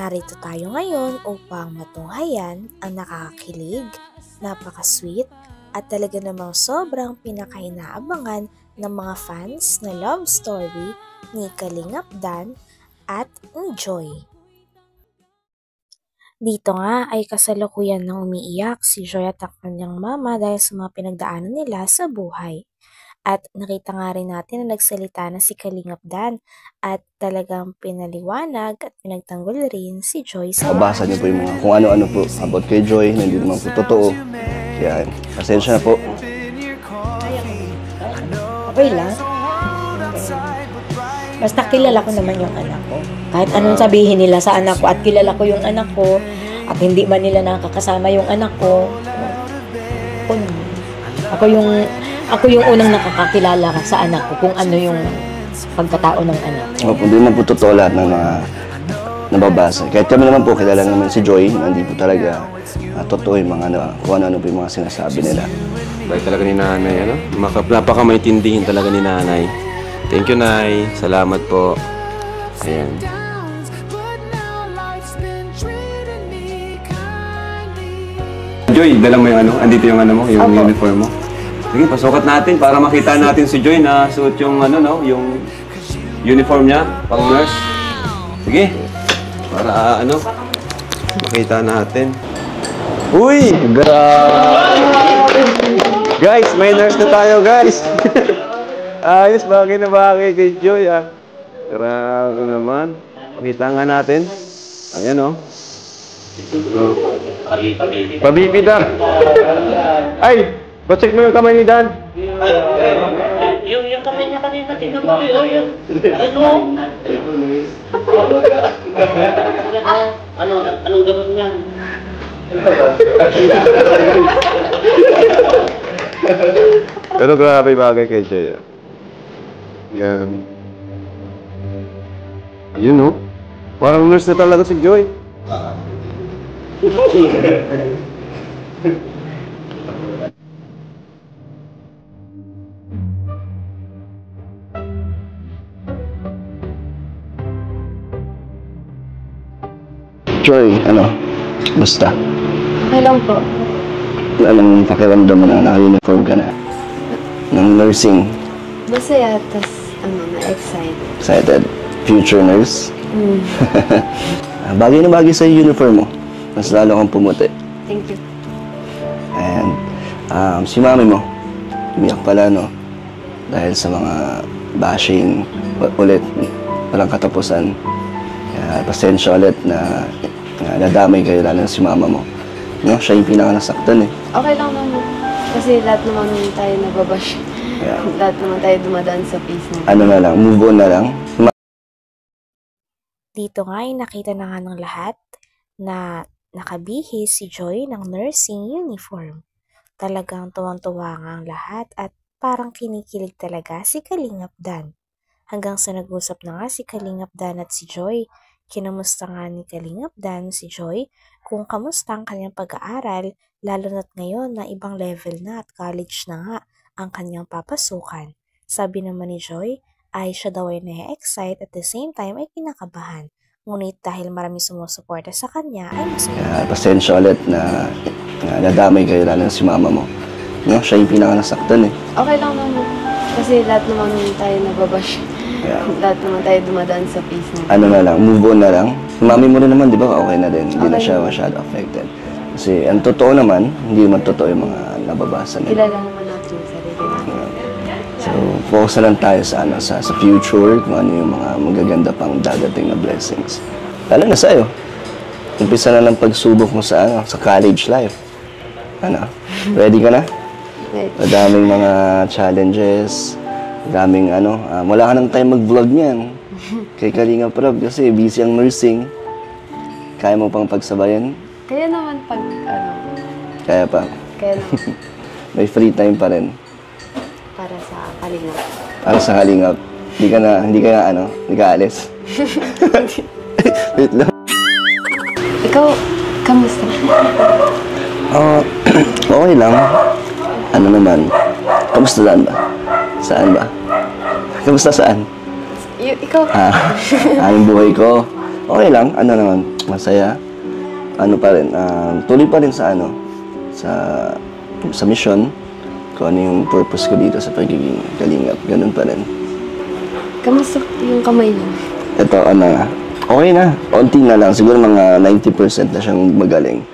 Narito tayo ngayon upang matunghayan ang nakakakilig, napaka-sweet at talaga namang sobrang pinakainaabangan ng mga fans na love story ni Kalingap Dan at ni Joy. Dito nga ay kasalukuyan nang umiiyak si Joy at ang kanyang mama dahil sa mga pinagdaanan nila sa buhay. At nakita nga rin natin na nagsalita na si Kalingap Dan at talagang pinaliwanag at pinagtanggol rin si Joy sa Mabasa niyo po yung mga kung ano-ano po about kay Joy na hindi naman po totoo. Kaya pasensya na po. Okay lang. Basta kilala ko naman yung anak ko. Kahit anong sabihin nila sa anak ko at kilala ko yung anak ko at hindi man nila nakakasama yung anak ko, ako yung unang nakakakilala sa anak ko kung ano yung pagkatao ng anak ko. Opo, hindi naman po totoo lahat ng mga nababasa. Kahit kami naman po, kilala naman si Joy, hindi po talaga totoo yung mga kung ano-ano po yung mga sinasabi nila. Bait talaga ni nanay, ano? Napaka-maintindihin talaga ni nanay. Thank you, Nay. Salamat po. Ayan. Joy, dala mo yung ano? Andito yung ano mo, yung uniform mo. Sige, pasukat natin para makita natin si Joy na suot yung ano, no? Yung uniform niya, pang nurse. Sige. Para ano, makita natin. Uy! Grabe! Guys, may nurse na tayo, guys. Ayos, bagay na bagay kay Joy, ah. Grabe naman. Makita nga natin. Ayan, oh. Pabibi, Dan. Ay! Bacheck mo yung kamay ni Dan. Yung kamay niya kanina, tingnan mo. Anong gamot niya? Pero grabe bagay kay Joy. Yan. Yun, no? Parang nurse na talaga si Joy. Joy, ano? Basta. Okay lang po. Anong pakiramdam mo na naka-uniform ka na? Ng nursing. Masaya, tas na-excited. Excited. Future nurse. Bagay na bagay sa uniform mo. Mas lalo kang pumuti. Thank you. And si mami mo, umiyak pala, no? Dahil sa mga bashing ulit, walang katapusan. Pasensya ulit na nadamay kayo, lalo na si mama mo. No? Siya yung pinaka-nasaktan, eh. Okay lang naman. Kasi lahat naman tayo nababash. Yeah. Lahat naman tayo dumadaan sa peace na. Ano na lang, move on na lang. Dito nga ay nakita na nga ng lahat na nakabihis si Joy ng nursing uniform. Talagang tuwang-tuwa nga ang lahat at parang kinikilig talaga si Kalingap Dan. Hanggang sa nag-usap na nga si Kalingap Dan at si Joy. Kinamusta nga ni Kalingap Dan si Joy kung kamusta ang kanyang pag-aaral, lalo na't ngayon na ibang level na at college na nga ang kanyang papasukan. Sabi naman ni Joy ay siya daw ay na-excite at the same time ay kinakabahan. Ngunit dahil marami sumusuporta sa kanya ay masaya. Pasensya ulit na nadamay kayo, lalo na si mama mo. No? Siya yung pinaka-nasaktan, eh. Okay lang naman. Kasi lahat naman tayo nababash. Yeah. Lahat naman tayo dumadaan sa peace na. Ano na lang, move on na lang. Mami mo rin naman, di ba, okay na din. Hindi na siya masyado affected. Kasi ang totoo naman, hindi naman totoo yung mga nababasa nila. Kilala naman natin yung sarili natin. So, focus na lang tayo sa future, kung ano yung mga magaganda pang dadating na blessings. Lalo na sa'yo. Umpisa na lang pagsubok mo sa college life. Ano? Ready ka na? Right. Madaming mga challenges. Daming wala ka nang time mag-vlog niyan. Kay Kalingap Rob kasi busy ang nursing. Kaya mo pang pagsabayan? Kaya naman pag Kaya pa. kaya naman May free time pa rin. para sa Kalingap. Para sa Kalingap. Hindi ka alis. Wait lang. Ikaw, kamusta? Okay lang. Ano naman? Kamusta ba? Saan ba? Kamusta saan? Ikaw? Ang buhay ko. okay lang, ano naman, masaya. Ano pa rin, tuloy pa rin sa ano, sa mission, kung ano yung purpose ko dito sa pagiging kalingap, ganun pa rin. Kamusta yung kamay niya? Ito, okay na, konti na lang, siguro mga 90% na siyang magaling.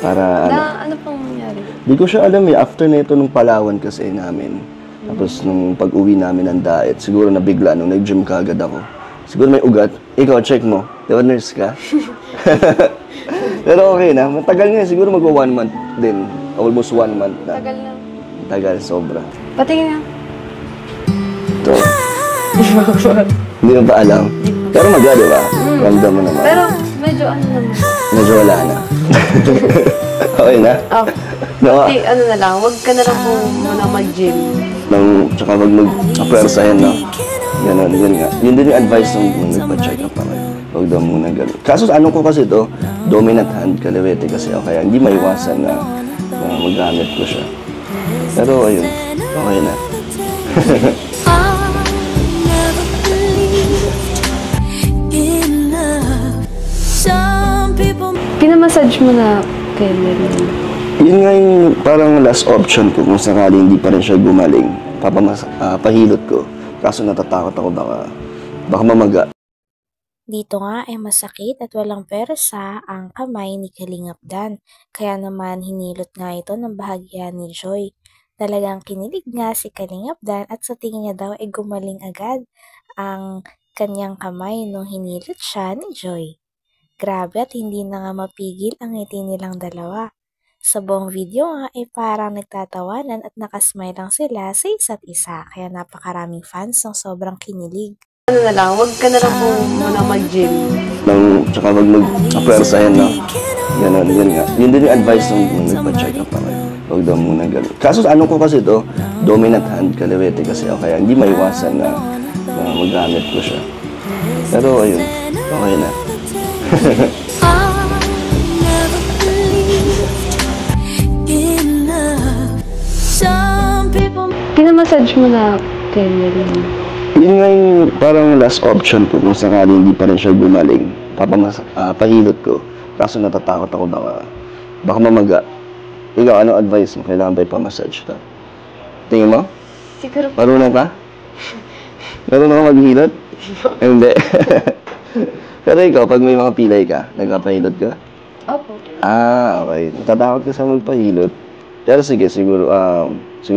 Para Ano pang nangyari? di ko siya alam after na ito nung Palawan kasi namin. Tapos nung pag-uwi namin ng diet, siguro nabigla nung nag-gym ka agad ako. Siguro may ugat. Ikaw, check mo. Di ba nurse ka? Pero okay na. Matagal nga. Siguro mag-1 month din. Almost 1 month na. Tagal na. Tagal, sobra. Patingin nga. Ito. Hindi mo pa alam. Pero di ba? Ramdam mo naman. Pero medyo ano naman. Medyo wala na. Okay na? Oh, Nawa. ano na lang, wag ka na lang po muna mag-gym. Tsaka wag mag-apwersahin na. Ganun, yun nga. Yun din yung advice nung nagpa-check up ako. Huwag daw muna ganun. Kaso ano ko kasi to, dominant hand kalawete kasi ako. Kaya hindi maiwasan na magamit ko siya. Pero ayun, okay na. Pinamassage mo na kay Meron. Yun nga yung parang last option ko kung sakali hindi pa rin siya gumaling. Pahilot ko. Kaso natatakot ako baka mamaga. Dito nga ay masakit at walang persa ang kamay ni Kalingap Dan. Kaya naman hinilot nga ito ng bahagya ni Joy. Talagang kinilig nga si Kalingap Dan at sa tingin niya daw ay gumaling agad ang kanyang kamay nung hinilot siya ni Joy. Grabe at hindi na nga mapigil ang ngiti nilang dalawa. Sa buong video nga ay parang nagtatawanan at nakasmile lang sila sa isa't isa kaya napakaraming fans ng sobrang kinilig. Ano na lang, wag ka na lang po muna mag-gym. Tsaka wag mag-apwersahin na. Ganun, yun nga. Yun din yung advice nung nagpa-check up ako. Huwag daw muna ganun. Kaso ano ko kasi to, dominant hand kalawete kasi ako. Kaya hindi maiwasan na magamit ko siya. Pero ayun, okay na. Pinamassage mo na kay Meron. Yun nga yung parang last option ko kung sakali hindi pa rin siya gumaling. Pahilot ko. Kaso natatakot ako baka mamaga. Ikaw, ano advice mo? Kailangan ba ipamassage ito? Tingin mo? Siguro Marunong ka? Marunong ka maghilot? Hindi. Pero ikaw, pag may mga pilay ka, nagpapahilot ka? Opo. Okay. Natatakot ka sa magpahilot. Pero sige, siguro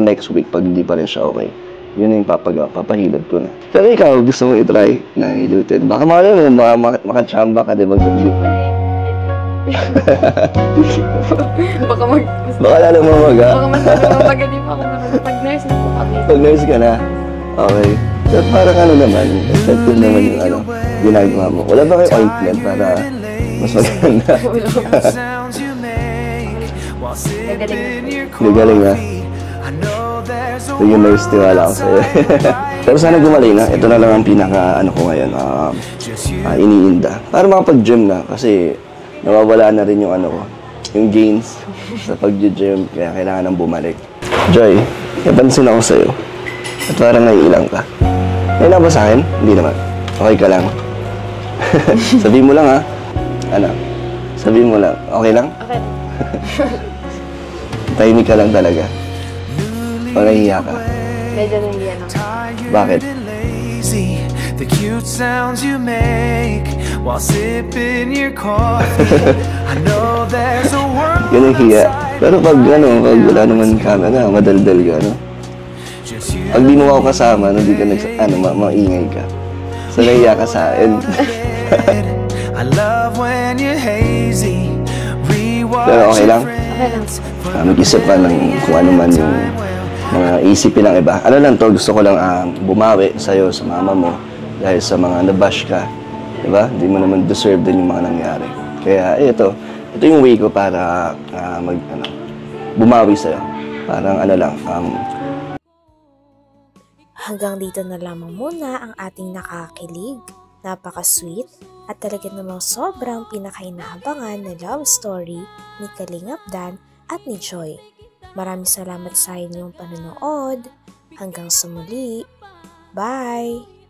next week, pag hindi pa rin siya okay. Yun yung papahilot ko na. Pero ikaw, gusto mo i-try na hilutin. Baka malay mo, makachamba ka, di ba? Baka lalo mamaga. Baka mas magaling pa ako naman. Pag-nurse na po kami. Pag nurse ka na, okay. Pero parang naman, effective naman yung ginagawa mo. Wala ba kayo ointment para mas maganda? Gagaling na. So yung nurse, tiwala ako sa'yo. Pero sana gumaling na. Ito na lang ang pinaka, ko ngayon, iniinda. Para makapag-gym na. Kasi nawawala na rin yung yung gains sa pag-gym. Kaya kailangan nang bumalik. Joy, napansin ako sa'yo. At parang naiilang ka. May na ba sa akin? Hindi naman. Okay ka lang. Sabihin mo lang ha. Sabihin mo lang. Okay lang? Okay. Tahimik ka lang talaga. O nahihiya ka? Medyo nahiya na. Bakit? The cute sounds you make while sipping your coffee. I know there's a world. Yun ang hiya. Pero pag wala naman camera, madaldal ka, Pag di mo ako kasama, hindi ka maingay ka. So nahiya ka sa akin. I love when you're hazy. Pero okay lang? Okay lang. Mag-isip pa ng kung ano man yung mga isipin ng iba. Ano lang to, gusto ko lang bumawi sa'yo, sa mama mo, dahil sa mga nabash ka. Diba? Hindi mo naman deserve din yung mga nangyari. Kaya ito yung way ko para bumawi sa'yo. Parang Hanggang dito na lamang muna ang ating nakakilig, napaka-sweet, at talaga namang sobrang pinakainahabangan na love story ni Kalingap Dan at ni Joy. Maraming salamat sa inyong panonood. Hanggang sa muli. Bye!